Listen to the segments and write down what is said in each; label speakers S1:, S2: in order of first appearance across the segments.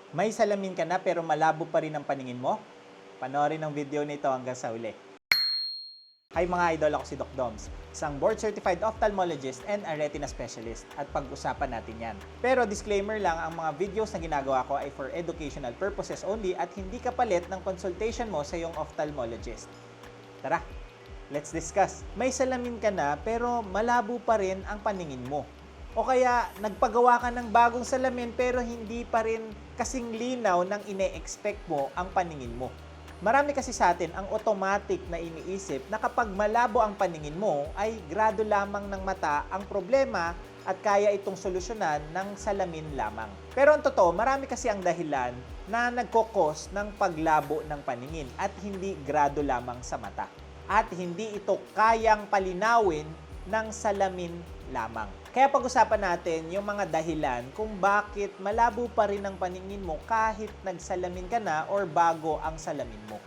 S1: May salamin ka na pero malabo pa rin ang paningin mo? Panoorin ang video nito hanggang sa uli. Hi mga idol, ako si Doc Doms, isang board-certified ophthalmologist and a retina specialist at pag-usapan natin yan. Pero disclaimer lang, ang mga videos na ginagawa ko ay for educational purposes only at hindi kapalit ng consultation mo sa iyong ophthalmologist. Tara, let's discuss. May salamin ka na pero malabo pa rin ang paningin mo. O kaya nagpagawa ka ng bagong salamin pero hindi pa rin kasing linaw ng ine-expect mo ang paningin mo. Marami kasi sa atin ang automatic na iniisip na kapag malabo ang paningin mo ay grado lamang ng mata ang problema at kaya itong solusyonan ng salamin lamang. Pero ang totoo, marami kasi ang dahilan na nagkokos ng paglabo ng paningin at hindi grado lamang sa mata. At hindi ito kayang palinawin ng salamin lamang. Kaya pag-usapan natin yung mga dahilan kung bakit malabo pa rin ang paningin mo kahit nagsalamin ka na or bago ang salamin mo.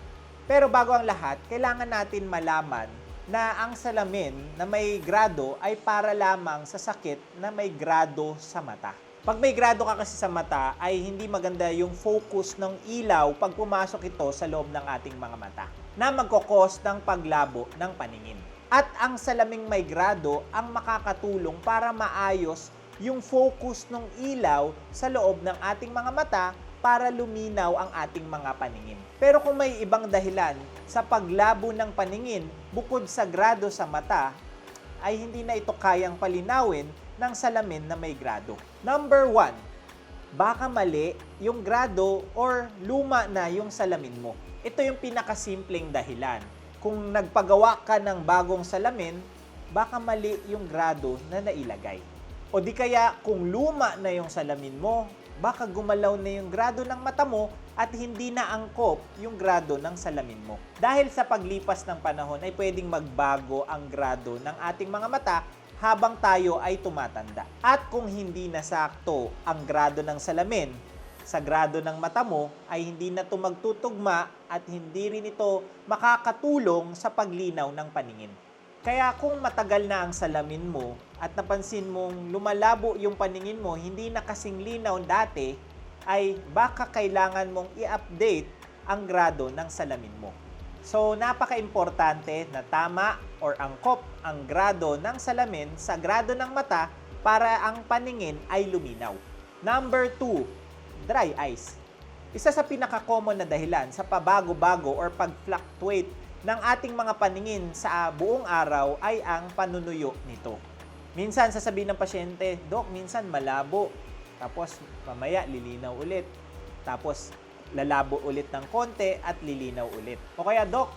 S1: Pero bago ang lahat, kailangan natin malaman na ang salamin na may grado ay para lamang sa sakit na may grado sa mata. Pag may grado ka kasi sa mata ay hindi maganda yung focus ng ilaw pag pumasok ito sa loob ng ating mga mata na magkokos ng paglabo ng paningin. At ang salaming may grado ang makakatulong para maayos yung focus ng ilaw sa loob ng ating mga mata para luminaw ang ating mga paningin. Pero kung may ibang dahilan sa paglabo ng paningin bukod sa grado sa mata, ay hindi na ito kayang palinawin ng salamin na may grado. Number 1, baka mali yung grado or luma na yung salamin mo. Ito yung pinakasimpleng dahilan. Kung nagpagawa ka ng bagong salamin, baka mali yung grado na nailagay. O di kaya kung luma na yung salamin mo, baka gumalaw na yung grado ng mata mo at hindi na angkop yung grado ng salamin mo. Dahil sa paglipas ng panahon ay pwedeng magbago ang grado ng ating mga mata habang tayo ay tumatanda. At kung hindi nasakto ang grado ng salamin sa grado ng mata mo, ay hindi na ito magtutugma at hindi rin ito makakatulong sa paglinaw ng paningin. Kaya kung matagal na ang salamin mo at napansin mong lumalabo yung paningin mo, hindi na kasing linaw dati, ay baka kailangan mong i-update ang grado ng salamin mo. So, napaka-importante na tama or angkop ang grado ng salamin sa grado ng mata para ang paningin ay luminaw. Number 2, dry eyes. Isa sa pinaka-common na dahilan sa pabago-bago or pag-fluctuate ng ating mga paningin sa buong araw ay ang panunuyo nito. Minsan sasabihin ng pasyente, "Dok, minsan malabo." Tapos mamaya lilinaw ulit. Tapos lalabo ulit ng konti at lilinaw ulit. O kaya, "Dok,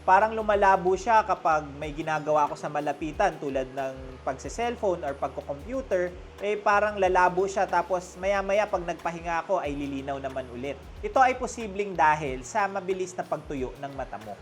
S1: parang lumalabo siya kapag may ginagawa ko sa malapitan tulad ng pagse-cellphone or pagko-computer, parang lalabo siya tapos maya-maya pag nagpahinga ako ay lilinaw naman ulit." Ito ay posibleng dahil sa mabilis na pagtuyo ng mata mo.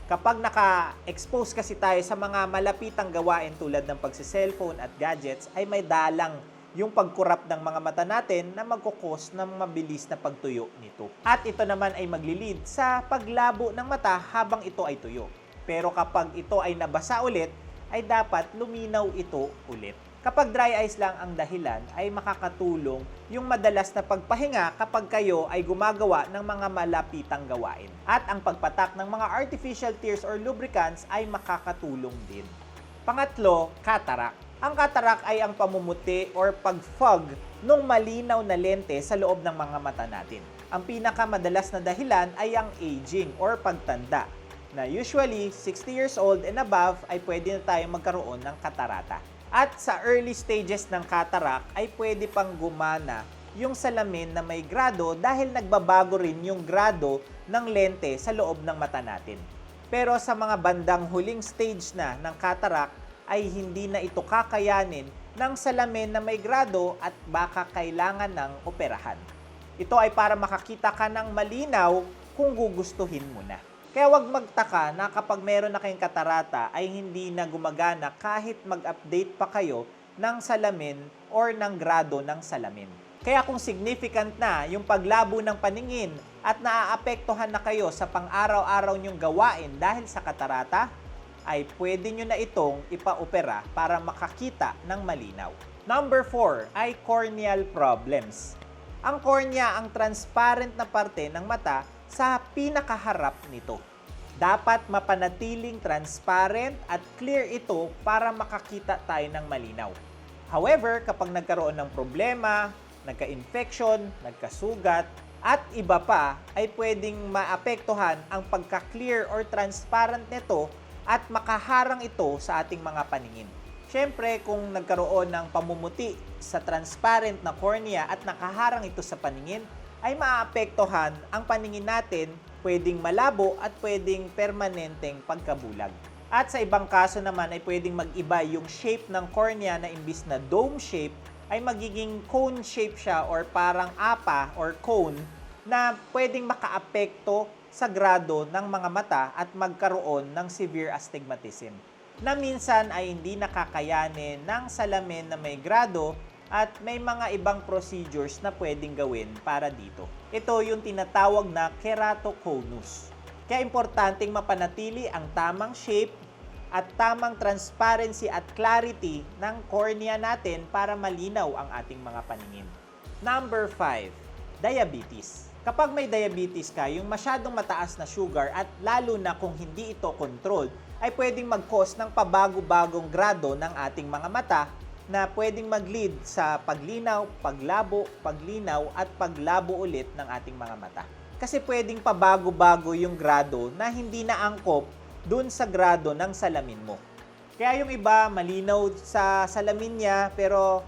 S1: Kapag naka-expose kasi tayo sa mga malapitang gawain tulad ng pagse-cellphone at gadgets, ay may dalang yung pagkurap ng mga mata natin na magkukos ng mabilis na pagtuyo nito. At ito naman ay maglilid sa paglabo ng mata habang ito ay tuyo. Pero kapag ito ay nabasa ulit, ay dapat luminaw ito ulit. Kapag dry eyes lang ang dahilan, ay makakatulong yung madalas na pagpahinga kapag kayo ay gumagawa ng mga malapitang gawain. At ang pagpatak ng mga artificial tears or lubricants ay makakatulong din. Pangatlo, cataract. Ang cataract ay ang pamumuti or pag-fog ng malinaw na lente sa loob ng mga mata natin. Ang pinakamadalas na dahilan ay ang aging or pagtanda, na usually 60 years old and above ay pwede na tayong magkaroon ng katarata. At sa early stages ng cataract ay pwede pang gumana yung salamin na may grado dahil nagbabago rin yung grado ng lente sa loob ng mata natin. Pero sa mga bandang huling stage na ng cataract, ay hindi na ito kakayanin ng salamin na may grado at baka kailangan ng operahan. Ito ay para makakita ka ng malinaw kung gugustuhin mo na. Kaya huwag magtaka na kapag meron na kayong katarata ay hindi na gumagana kahit mag-update pa kayo ng salamin or ng grado ng salamin. Kaya kung significant na yung paglabo ng paningin at naaapektuhan na kayo sa pang-araw-araw nyong gawain dahil sa katarata, ay pwede nyo na itong ipa-opera para makakita ng malinaw. Number 4 ay corneal problems. Ang cornea ang transparent na parte ng mata sa pinakaharap nito. Dapat mapanatiling transparent at clear ito para makakita tayo ng malinaw. However, kapag nagkaroon ng problema, nagka-infection, nagkasugat, at iba pa, ay pwedeng maapektuhan ang pagka-clear or transparent nito at makaharang ito sa ating mga paningin. Siyempre, kung nagkaroon ng pamumuti sa transparent na cornea at nakaharang ito sa paningin, ay maapektuhan ang paningin natin, pwedeng malabo at pwedeng permanenteng pagkabulag. At sa ibang kaso naman ay pwedeng mag-iba yung shape ng cornea na imbis na dome shape, ay magiging cone shape siya or parang apa or cone na pwedeng makaapekto sa grado ng mga mata at magkaroon ng severe astigmatism na minsan ay hindi nakakayanin ng salamin na may grado at may mga ibang procedures na pwedeng gawin para dito. Ito yung tinatawag na keratoconus. Kaya importanteng mapanatili ang tamang shape at tamang transparency at clarity ng cornea natin para malinaw ang ating mga paningin. Number 5, diabetes. Kapag may diabetes ka, yung masyadong mataas na sugar at lalo na kung hindi ito controlled, ay pwedeng mag-cause ng pabago-bagong grado ng ating mga mata na pwedeng mag-lead sa paglinaw, paglabo, paglinaw at paglabo ulit ng ating mga mata. Kasi pwedeng pabago-bago yung grado na hindi na angkop dun sa grado ng salamin mo. Kaya yung iba, malinaw sa salamin niya, pero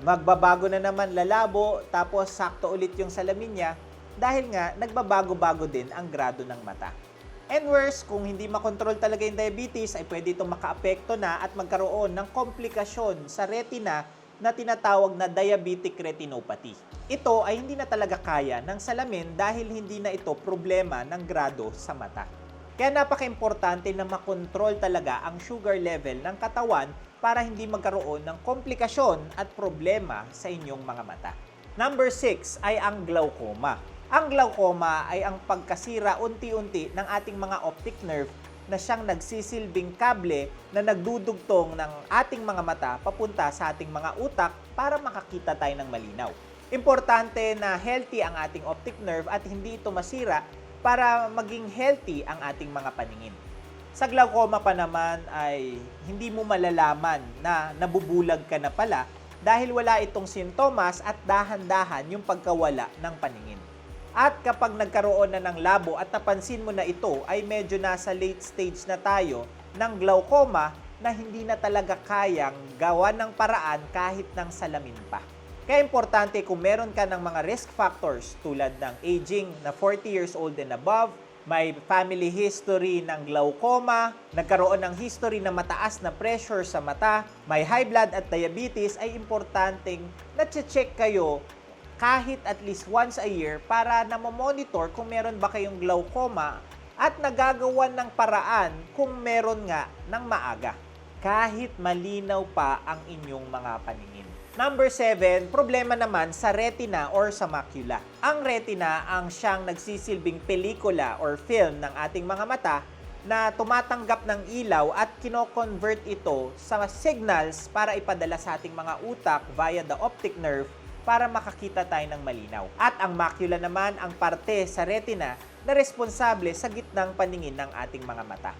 S1: magbabago na naman lalabo, tapos sakto ulit yung salamin niya, dahil nga nagbabago-bago din ang grado ng mata. And worse, kung hindi makontrol talaga yung diabetes, ay pwede itong makaapekto na at magkaroon ng komplikasyon sa retina na tinatawag na diabetic retinopathy. Ito ay hindi na talaga kaya ng salamin dahil hindi na ito problema ng grado sa mata. Kaya napaka-importante na makontrol talaga ang sugar level ng katawan para hindi magkaroon ng komplikasyon at problema sa inyong mga mata. Number 6 ay ang glaucoma. Ang glaucoma ay ang pagkasira unti-unti ng ating mga optic nerve na siyang nagsisilbing kable na nagdudugtong ng ating mga mata papunta sa ating mga utak para makakita tayo ng malinaw. Importante na healthy ang ating optic nerve at hindi ito masira para maging healthy ang ating mga paningin. Sa glaucoma pa naman ay hindi mo malalaman na nabubulag ka na pala dahil wala itong sintomas at dahan-dahan yung pagkawala ng paningin. At kapag nagkaroon na ng labo at napansin mo na ito ay medyo nasa late stage na tayo ng glaucoma na hindi na talaga kayang gawa ng paraan kahit ng salamin pa. Kaya importante kung meron ka ng mga risk factors tulad ng aging na 40 years old and above, may family history ng glaucoma, nagkaroon ng history na mataas na pressure sa mata, may high blood at diabetes, ay importanteng na-check kayo kahit at least once a year para na-monitor kung meron ba kayong glaucoma at nagagawan ng paraan kung meron nga ng maaga, kahit malinaw pa ang inyong mga paningin. Number 7, problema naman sa retina or sa macula. Ang retina ang siyang nagsisilbing pelikula or film ng ating mga mata na tumatanggap ng ilaw at kino-convert ito sa signals para ipadala sa ating mga utak via the optic nerve para makakita tayo ng malinaw. At ang macula naman ang parte sa retina na responsable sa gitnang paningin ng ating mga mata.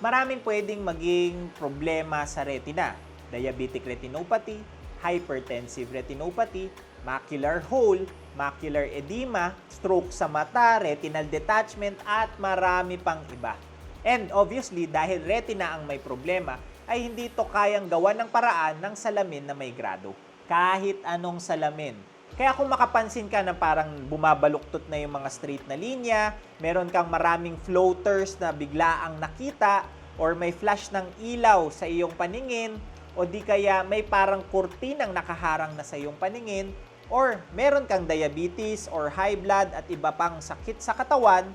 S1: Maraming pwedeng maging problema sa retina: diabetic retinopathy, hypertensive retinopathy, macular hole, macular edema, stroke sa mata, retinal detachment, at marami pang iba. And obviously, dahil retina ang may problema, ay hindi ito kayang gawa ng paraan ng salamin na may grado. Kahit anong salamin. Kaya kung makapansin ka na parang bumabaluktot na yung mga straight na linya, meron kang maraming floaters na biglaang nakita, or may flash ng ilaw sa iyong paningin, o di kaya may parang kurtinang nakaharang na sa iyong paningin, or meron kang diabetes or high blood at iba pang sakit sa katawan,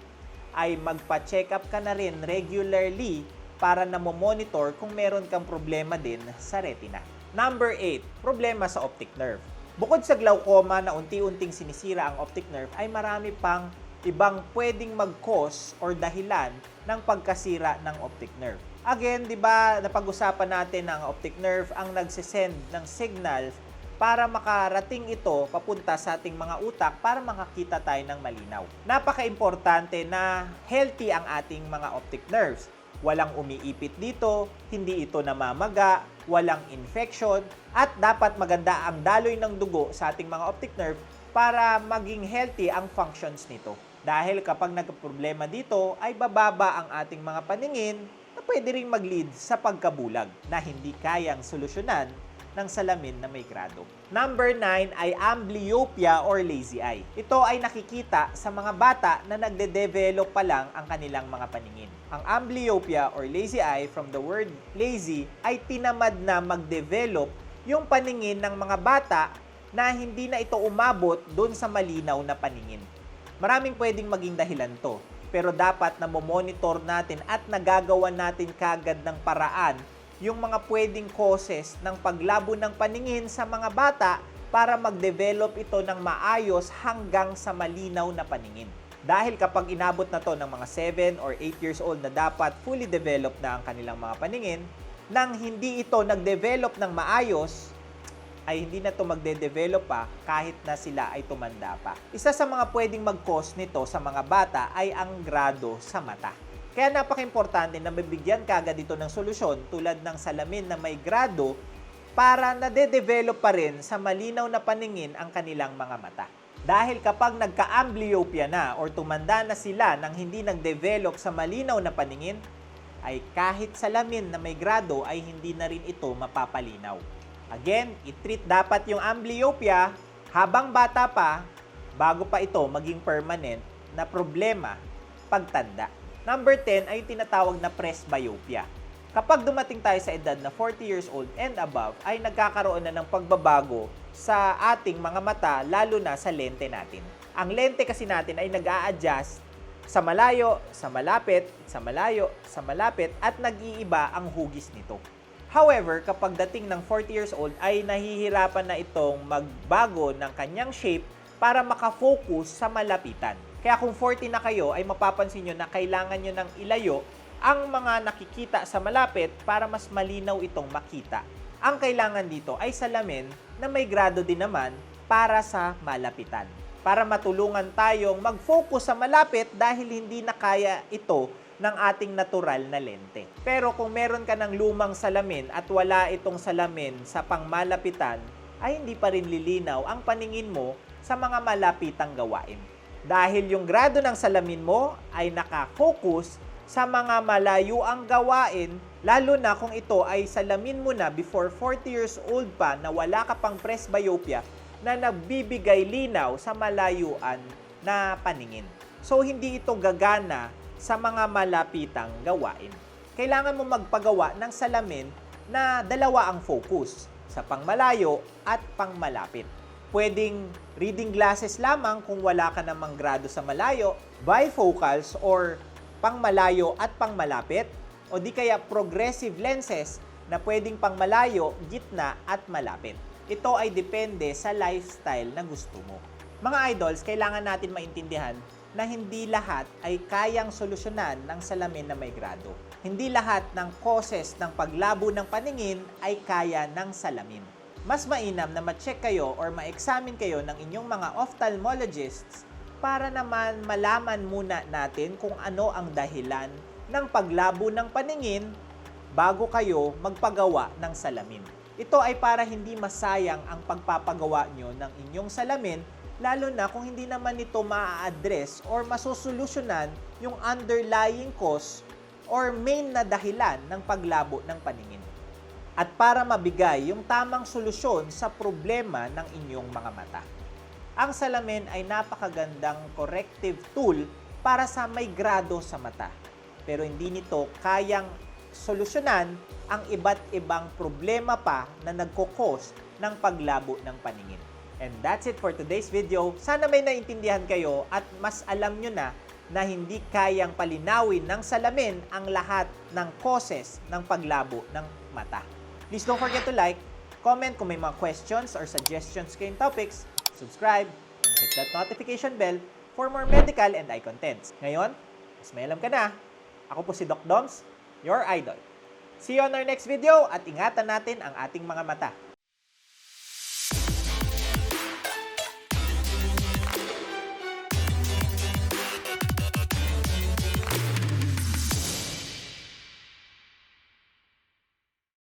S1: ay magpa-check up ka na rin regularly para na monitor kung meron kang problema din sa retina. Number 8, problema sa optic nerve. Bukod sa glaucoma na unti-unting sinisira ang optic nerve, ay marami pang ibang pwedeng mag-cause or dahilan ng pagkasira ng optic nerve. Again, di ba, napag-usapan natin na ang optic nerve ang nagsisend ng signal para makarating ito papunta sa ating mga utak para makakita tayo ng malinaw. Napaka-importante na healthy ang ating mga optic nerves. Walang umiipit dito, hindi ito namamaga, walang infection, at dapat maganda ang daloy ng dugo sa ating mga optic nerve para maging healthy ang functions nito. Dahil kapag nagkaproblema dito ay bababa ang ating mga paningin na pwede ring mag-lead sa pagkabulag na hindi kayang solusyonan ng salamin na may grado. Number 9 ay amblyopia or lazy eye. Ito ay nakikita sa mga bata na nagde-develop pa lang ang kanilang mga paningin. Ang amblyopia or lazy eye from the word lazy ay tinamad na mag-develop yung paningin ng mga bata na hindi na ito umabot doon sa malinaw na paningin. Maraming pwedeng maging dahilan to, pero dapat na monitor natin at nagagawa natin kagad ng paraan yung mga pwedeng causes ng paglabo ng paningin sa mga bata para mag-develop ito ng maayos hanggang sa malinaw na paningin. Dahil kapag inabot na to ng mga 7 or 8 years old na dapat fully developed na ang kanilang mga paningin, nang hindi ito nag-develop ng maayos, ay hindi na ito magde-develop pa kahit na sila ay tumanda pa. Isa sa mga pwedeng mag-cause nito sa mga bata ay ang grado sa mata. Kaya napaka-importante na mabigyan kagad dito ng solusyon tulad ng salamin na may grado para nade-develop pa rin sa malinaw na paningin ang kanilang mga mata. Dahil kapag nagka-amblyopia na or tumanda na sila nang hindi nag-develop sa malinaw na paningin, ay kahit salamin na may grado ay hindi na rin ito mapapalinaw. Again, i-treat dapat yung amblyopia habang bata pa bago pa ito maging permanent na problema pagtanda. Number 10 ay tinatawag na presbyopia. Kapag dumating tayo sa edad na 40 years old and above, ay nagkakaroon na ng pagbabago sa ating mga mata, lalo na sa lente natin. Ang lente kasi natin ay nag-a-adjust sa malayo, sa malapit, sa malayo, sa malapit, at nag-iiba ang hugis nito. However, kapag dating ng 40 years old, ay nahihirapan na itong magbago ng kanyang shape para makafocus sa malapitan. Kaya kung 40 na kayo, ay mapapansin nyo na kailangan nyo ng ilayo ang mga nakikita sa malapit para mas malinaw itong makita. Ang kailangan dito ay salamin na may grado din naman para sa malapitan. Para matulungan tayong mag-focus sa malapit dahil hindi na kaya ito ng ating natural na lente. Pero kung meron ka ng lumang salamin at wala itong salamin sa pangmalapitan, ay hindi pa rin lilinaw ang paningin mo sa mga malapitang gawain. Dahil yung grado ng salamin mo ay nakafocus sa mga malayo ang gawain, lalo na kung ito ay salamin mo na before 40 years old pa na wala ka pang presbyopia na nagbibigay linaw sa malayuan na paningin. So, hindi ito gagana sa mga malapitang gawain. Kailangan mo magpagawa ng salamin na dalawa ang focus, sa pangmalayo at pangmalapit. Pwedeng reading glasses lamang kung wala ka namang grado sa malayo, bifocals or pangmalayo at pangmalapit, o di kaya progressive lenses na pwedeng pangmalayo, gitna at malapit. Ito ay depende sa lifestyle na gusto mo. Mga idols, kailangan natin maintindihan na hindi lahat ay kayang solusyonan ng salamin na may grado. Hindi lahat ng causes ng paglabo ng paningin ay kaya ng salamin. Mas mainam na ma-check kayo or ma-examine kayo ng inyong mga ophthalmologists para naman malaman muna natin kung ano ang dahilan ng paglabo ng paningin bago kayo magpagawa ng salamin. Ito ay para hindi masayang ang pagpapagawa nyo ng inyong salamin, lalo na kung hindi naman ito ma-address or masusolusyonan yung underlying cause or main na dahilan ng paglabo ng paningin. At para mabigay yung tamang solusyon sa problema ng inyong mga mata. Ang salamin ay napakagandang corrective tool para sa may grado sa mata. Pero hindi nito kayang solusyonan ang iba't ibang problema pa na nagkukos ng paglabo ng paningin. And that's it for today's video. Sana may naintindihan kayo at mas alam nyo na hindi kayang palinawin ng salamin ang lahat ng causes ng paglabo ng mata. Please don't forget to like, comment kung may mga questions or suggestions kayong topics, subscribe, and hit that notification bell for more medical and eye contents. Ngayon, mas may alam ka na. Ako po si Doc Doms, your idol. See you on our next video at ingatan natin ang ating mga mata.